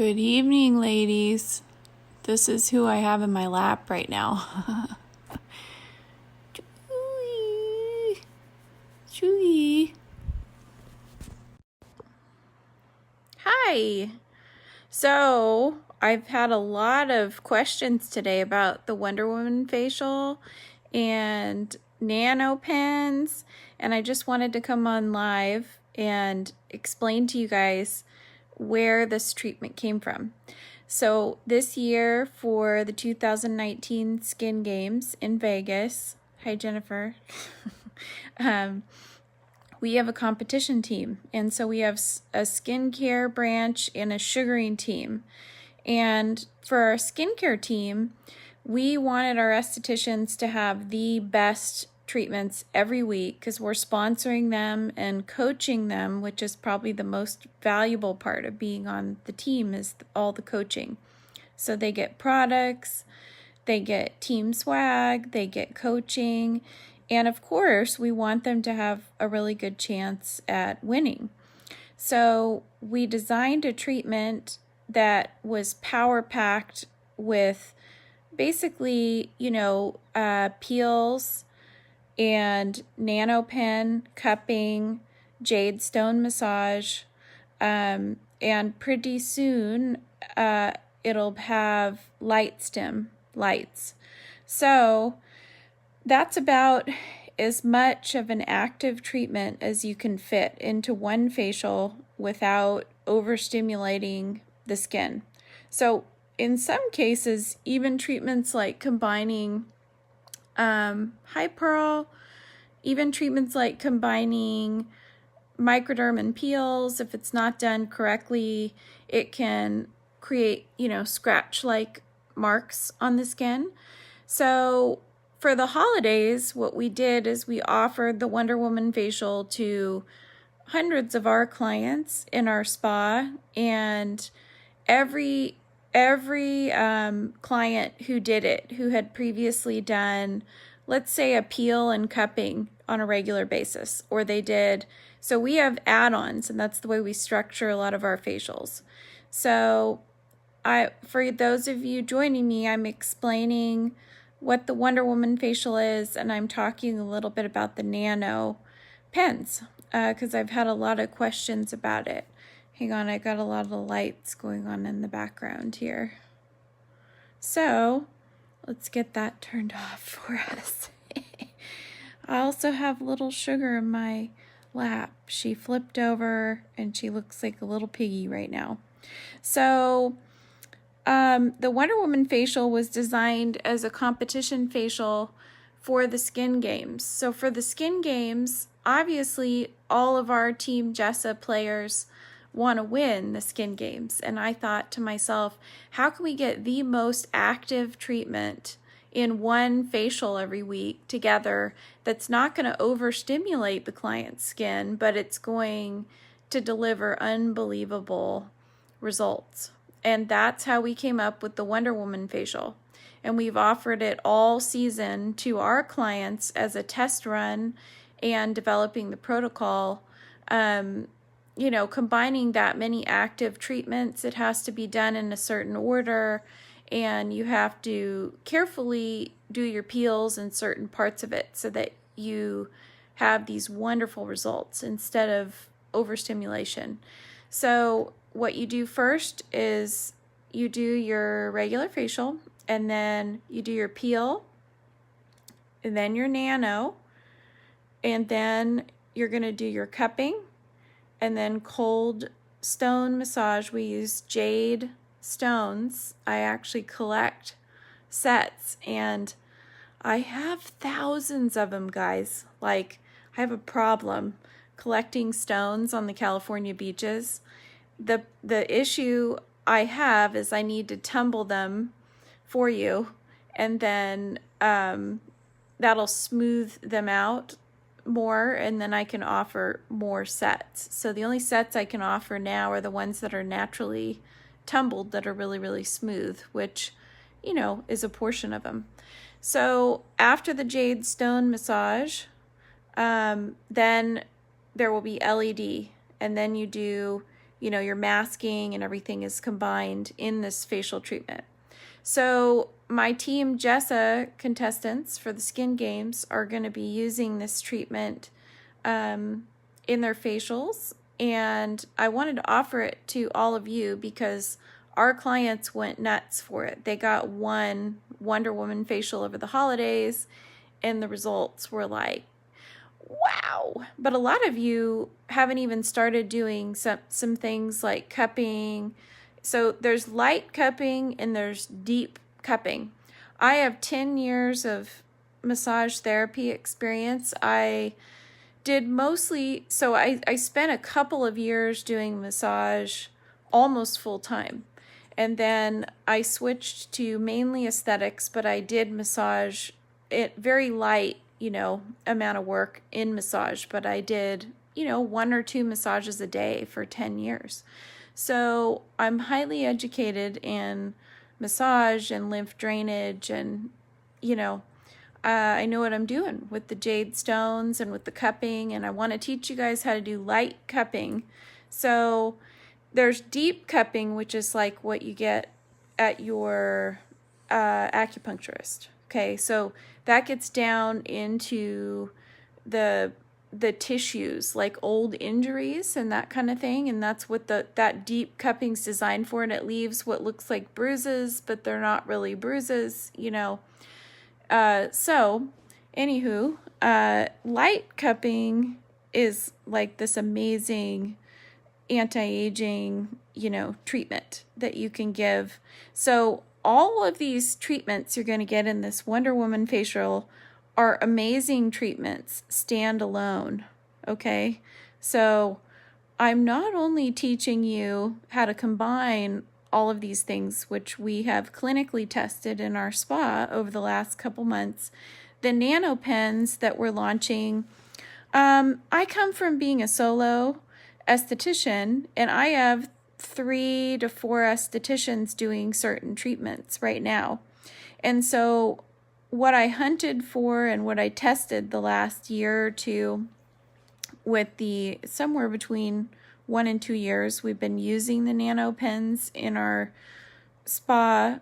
Good evening, ladies. This is who I have in my lap right now. Chewy. Chewy. Hi. So, I've had a lot of questions today about the Wonder Woman facial and Nano Pens, and I just wanted to come on live and explain to you guys where this treatment came from. So this year for the 2019 Skin Games in Vegas, hi Jennifer, we have a competition team. And so we have a skincare branch and a sugaring team. And for our skincare team, we wanted our estheticians to have the best treatments every week because we're sponsoring them and coaching them, which is probably the most valuable part of being on the team is all the coaching. So they get products, they get team swag, they get coaching, and of course we want them to have a really good chance at winning. So we designed a treatment that was power packed with basically, peels and nano pen cupping, jade stone massage, and pretty soon it'll have light stem lights. So that's about as much of an active treatment as you can fit into one facial without overstimulating the skin. So in some cases, even treatments like combining hi Pearl, even treatments like combining microderm and peels, if it's not done correctly, it can create, scratch-like marks on the skin. So for the holidays, what we did is we offered the Wonder Woman facial to hundreds of our clients in our spa, and every client who did it, who had previously done, let's say, a peel and cupping on a regular basis, or they did, so we have add-ons, and that's the way we structure a lot of our facials. So for those of you joining me, I'm explaining what the Wonder Woman facial is, and I'm talking a little bit about the Nano Pens, because I've had a lot of questions about it. Hang on, I got a lot of lights going on in the background here. So let's get that turned off for us. I also have little Sugar in my lap. She flipped over and she looks like a little piggy right now. So the Wonder Woman facial was designed as a competition facial for the Skin Games. So for the Skin Games, obviously all of our Team Jessa players want to win the Skin Games. And I thought to myself, how can we get the most active treatment in one facial every week together that's not going to overstimulate the client's skin, but it's going to deliver unbelievable results. And that's how we came up with the Wonder Woman facial. And we've offered it all season to our clients as a test run and developing the protocol. Combining that many active treatments, it has to be done in a certain order, and you have to carefully do your peels in certain parts of it so that you have these wonderful results instead of overstimulation. So what you do first is you do your regular facial, and then you do your peel, and then your nano, and then you're going to do your cupping, and then cold stone massage. We use jade stones. I actually collect sets, and I have thousands of them, guys. Like, I have a problem collecting stones on the California beaches. The issue I have is I need to tumble them for you, and then that'll smooth them out more, and then I can offer more sets. So the only sets I can offer now are the ones that are naturally tumbled, that are really, really smooth, which, is a portion of them. So after the jade stone massage, then there will be LED, and then you do your masking and everything is combined in this facial treatment. So my team Jessa contestants for the skin games are going to be using this treatment in their facials, and I wanted to offer it to all of you because our clients went nuts for it. They got one Wonder Woman facial over the holidays, and the results were like, wow. But a lot of you haven't even started doing some things like cupping. So there's light cupping and there's deep cupping. I have 10 years of massage therapy experience. I did mostly, so I spent a couple of years doing massage almost full time. And then I switched to mainly aesthetics, but I did massage it very light, amount of work in massage, but I did, 1 or 2 massages a day for 10 years. So I'm highly educated in massage and lymph drainage, and, I know what I'm doing with the jade stones and with the cupping, and I want to teach you guys how to do light cupping. So there's deep cupping, which is like what you get at your acupuncturist. Okay, so that gets down into the tissues, like old injuries and that kind of thing, and that's what that deep cupping's designed for, and it leaves what looks like bruises, but they're not really bruises, So, anywho, light cupping is like this amazing anti-aging, treatment that you can give. So all of these treatments you're going to get in this Wonder Woman facial are amazing treatments, standalone, okay? So I'm not only teaching you how to combine all of these things, which we have clinically tested in our spa over the last couple months, the Nano Pens that we're launching. I come from being a solo esthetician, and I have 3 to 4 estheticians doing certain treatments right now. And so what I hunted for and what I tested the last year or two with somewhere between 1 and 2 years, we've been using the Nano Pens in our spa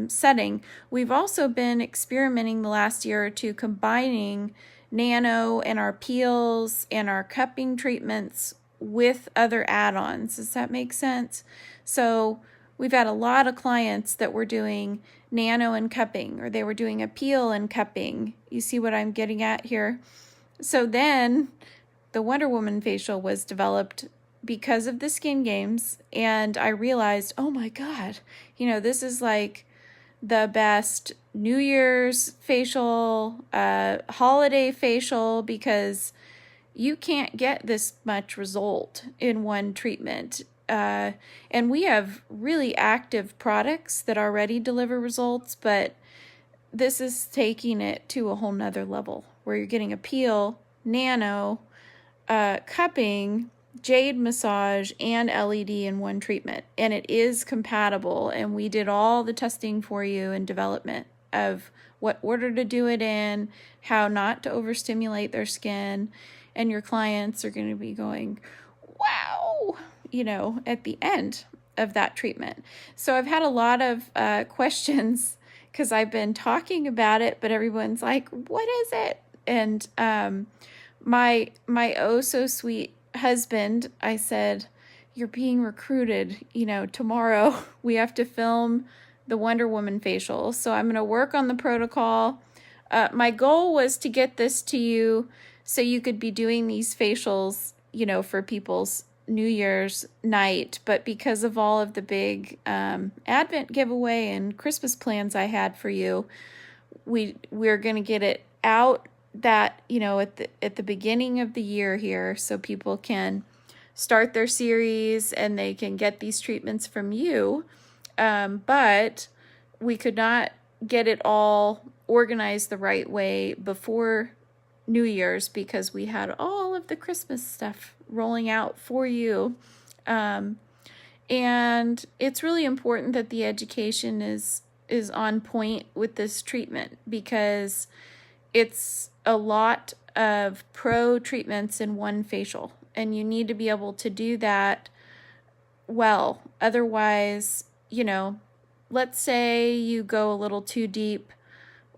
setting. We've also been experimenting the last year or two combining nano and our peels and our cupping treatments with other add-ons. Does that make sense? So we've had a lot of clients that were doing nano and cupping, or they were doing a peel and cupping. You see what I'm getting at here? So then the Wonder Woman facial was developed because of the skin games, and I realized, oh my God, this is like the best New Year's facial, holiday facial, because you can't get this much result in one treatment. And we have really active products that already deliver results, but this is taking it to a whole nother level where you're getting a peel, nano, cupping, jade massage, and LED in one treatment. And it is compatible, and we did all the testing for you and development of what order to do it in, how not to overstimulate their skin, and your clients are going to be going, wow, at the end of that treatment. So I've had a lot of questions because I've been talking about it, but everyone's like, what is it? And my oh so sweet husband, I said, you're being recruited, tomorrow we have to film the Wonder Woman facial. So I'm going to work on the protocol. My goal was to get this to you so you could be doing these facials, for people's New Year's night. But because of all of the big Advent giveaway and Christmas plans I had for you, we're going to get it out that, at the beginning of the year here, so people can start their series and they can get these treatments from you. But we could not get it all organized the right way before New Year's because we had all of the Christmas stuff rolling out for you. And it's really important that the education is on point with this treatment because it's a lot of pro treatments in one facial, and you need to be able to do that well. Otherwise, let's say you go a little too deep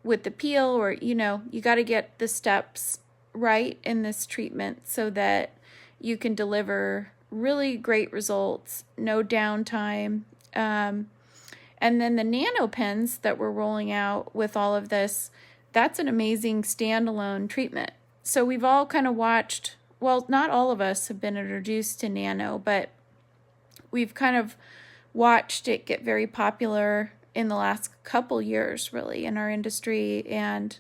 with the peel, or, you got to get the steps right in this treatment so that you can deliver really great results, no downtime. And then the Nano Pens that we're rolling out with all of this, that's an amazing standalone treatment. So we've all kind of watched, well, not all of us have been introduced to Nano, but we've kind of watched it get very popular in the last couple years, really, in our industry. And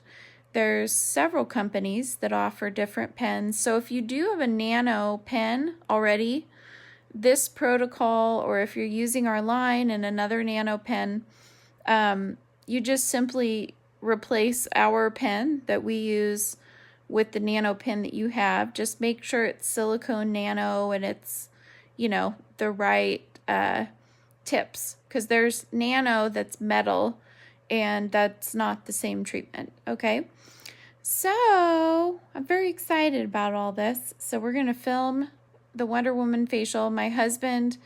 there's several companies that offer different pens. So if you do have a Nano pen already, this protocol, or if you're using our line and another Nano pen, you just simply replace our pen that we use with the Nano pen that you have. Just make sure it's silicone nano and it's, the right tips, because there's nano that's metal and that's not the same treatment. Okay, so I'm very excited about all this. So we're going to film the Wonder Woman facial. My husband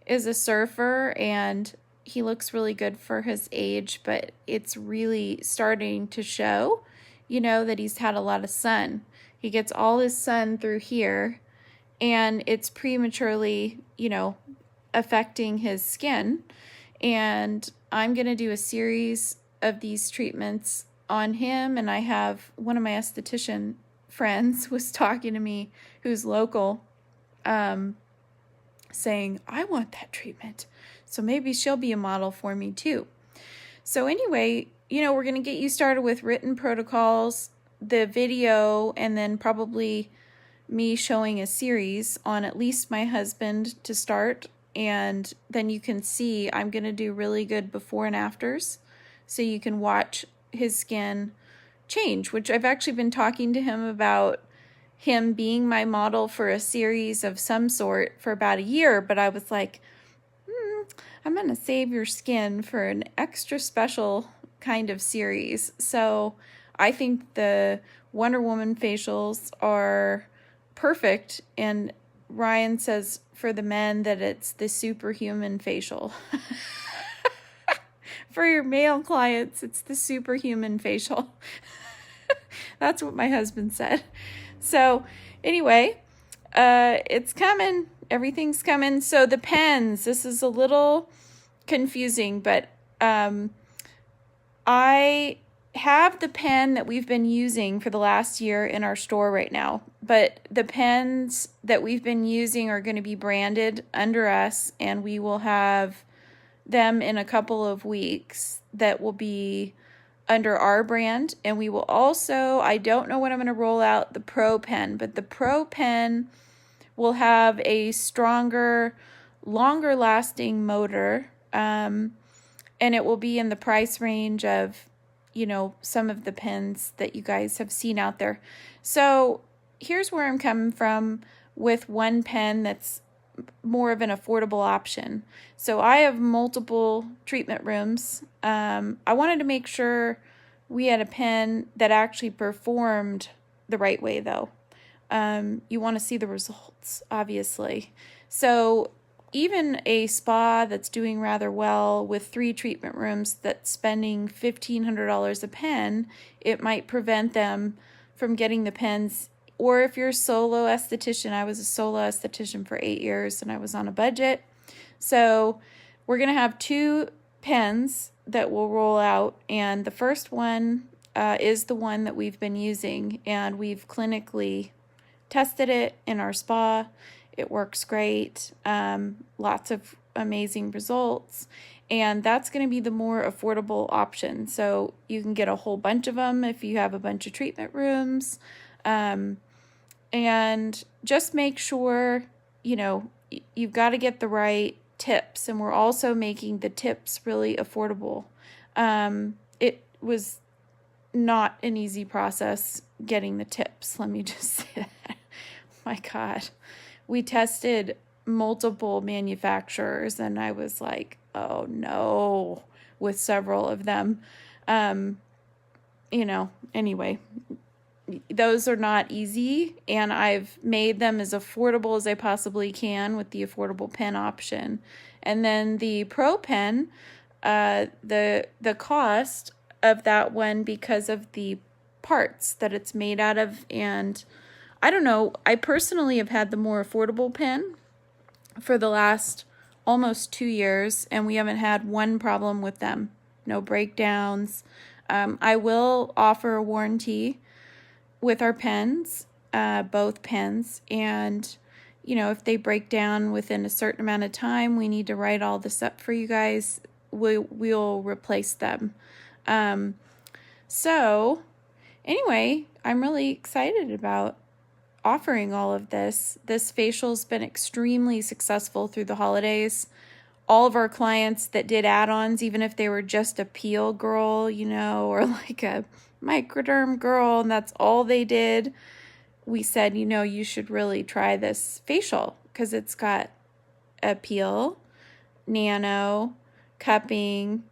is a surfer and he looks really good for his age, but it's really starting to show, that he's had a lot of sun. He gets all his sun through here, and it's prematurely, affecting his skin. And I'm going to do a series of these treatments on him. And I have one of my esthetician friends was talking to me, who's local, saying, I want that treatment. So maybe she'll be a model for me too. So anyway, we're going to get you started with written protocols, the video, and then probably me showing a series on at least my husband to start. And then you can see I'm going to do really good before and afters, so you can watch his skin change, which I've actually been talking to him about, him being my model for a series of some sort for about a year. But I was like, I'm going to save your skin for an extra special kind of series. So I think the Wonder Woman facials are perfect. And Ryan says for the men that it's the superhuman facial. For your male clients, it's the superhuman facial. That's what my husband said. So anyway, it's coming. Everything's coming. So the pens, this is a little confusing, but I have the pen that we've been using for the last year in our store right now. But the pens that we've been using are going to be branded under us, and we will have them in a couple of weeks that will be under our brand. And we will also, I don't know when I'm going to roll out the Pro pen, but the Pro pen will have a stronger, longer lasting motor, and it will be in the price range of, some of the pens that you guys have seen out there. So here's where I'm coming from with one pen that's more of an affordable option. So I have multiple treatment rooms. I wanted to make sure we had a pen that actually performed the right way, though. You want to see the results, obviously. So even a spa that's doing rather well with 3 treatment rooms that's spending $1,500 a pen, it might prevent them from getting the pens. Or if you're a solo esthetician, I was a solo esthetician for 8 years and I was on a budget. So we're going to have 2 pens that will roll out. And the first one is the one that we've been using, and we've clinically tested it in our spa. It works great. Lots of amazing results. And that's going to be the more affordable option. So you can get a whole bunch of them if you have a bunch of treatment rooms. And just make sure, you've got to get the right tips. And we're also making the tips really affordable. It was not an easy process getting the tips. Let me just say that. My God. We tested multiple manufacturers and I was like, oh no, with several of them. Anyway, those are not easy, and I've made them as affordable as I possibly can with the affordable pen option. And then the Pro Pen, the cost of that one, because of the parts that it's made out of, and I don't know, I personally have had the more affordable pen for the last almost 2 years, and we haven't had one problem with them. No breakdowns. I will offer a warranty with our pens, both pens, and if they break down within a certain amount of time, we need to write all this up for you guys. We'll replace them. So anyway, I'm really excited about offering all of this. This facial's been extremely successful through the holidays. All of our clients that did add-ons, even if they were just a peel girl, or like a microderm girl, and that's all they did, we said, you should really try this facial because it's got a peel, nano, cupping,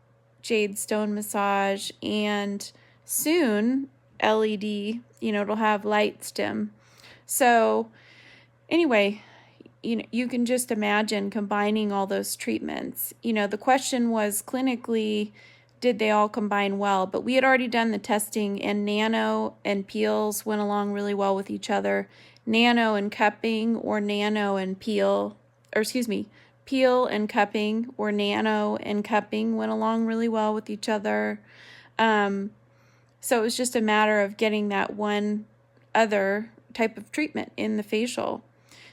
jade stone massage, and soon LED, it'll have light stim. So anyway, you can just imagine combining all those treatments. The question was clinically, did they all combine well? But we had already done the testing, and nano and peels went along really well with each other. Nano and cupping, or nano and peel, or excuse me, peel and cupping, or nano and cupping went along really well with each other. So it was just a matter of getting that one other type of treatment in the facial.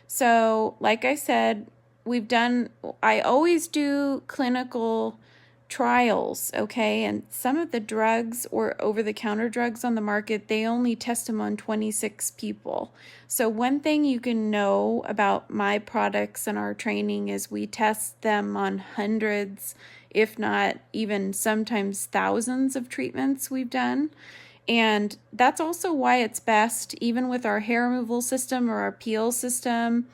So like I said, I always do clinical trials, okay? And some of the drugs or over-the-counter drugs on the market, they only test them on 26 people. So one thing you can know about my products and our training is we test them on hundreds, if not even sometimes thousands of treatments we've done. And that's also why it's best, even with our hair removal system or our peel system,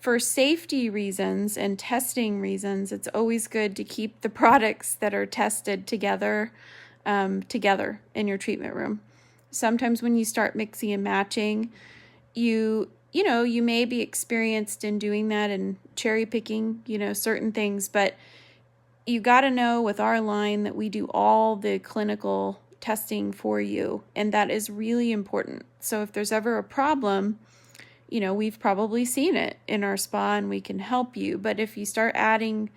for safety reasons and testing reasons, it's always good to keep the products that are tested together in your treatment room. Sometimes when you start mixing and matching, you may be experienced in doing that and cherry picking, certain things, but you got to know with our line that we do all the clinical testing for you, and that is really important. So if there's ever a problem, we've probably seen it in our spa and we can help you. But if you start adding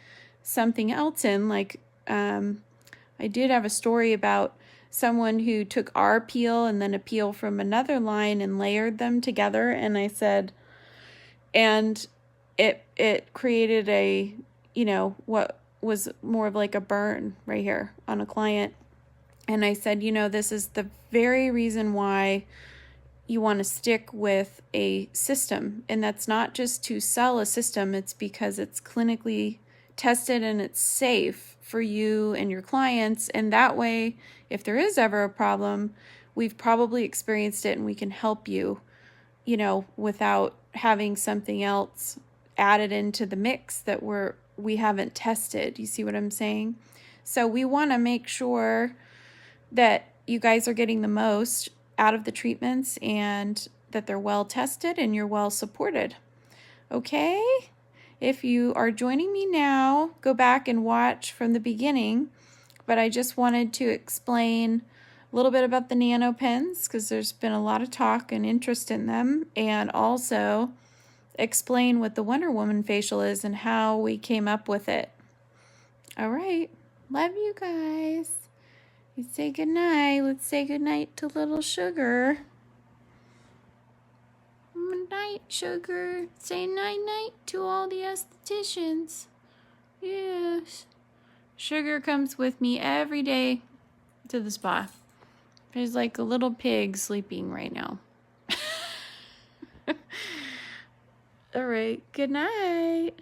something else in, like I did have a story about someone who took our peel and then a peel from another line and layered them together, and I said, and it created a, what was more of like a burn right here on a client. And I said, this is the very reason why you want to stick with a system. And that's not just to sell a system, it's because it's clinically tested and it's safe for you and your clients. And that way, if there is ever a problem, we've probably experienced it and we can help you, without having something else added into the mix that we haven't tested. You see what I'm saying? So we want to make sure that you guys are getting the most out of the treatments and that they're well tested and you're well supported. Okay? If you are joining me now, go back and watch from the beginning, but I just wanted to explain a little bit about the Nano Pens because there's been a lot of talk and interest in them, and also explain what the Wonder Woman facial is and how we came up with it. All right. Love you guys. You say goodnight. Let's say goodnight to little Sugar. Good night, Sugar. Say night-night to all the estheticians. Yes. Sugar comes with me every day to the spa. There's like a little pig sleeping right now. All right. Good night.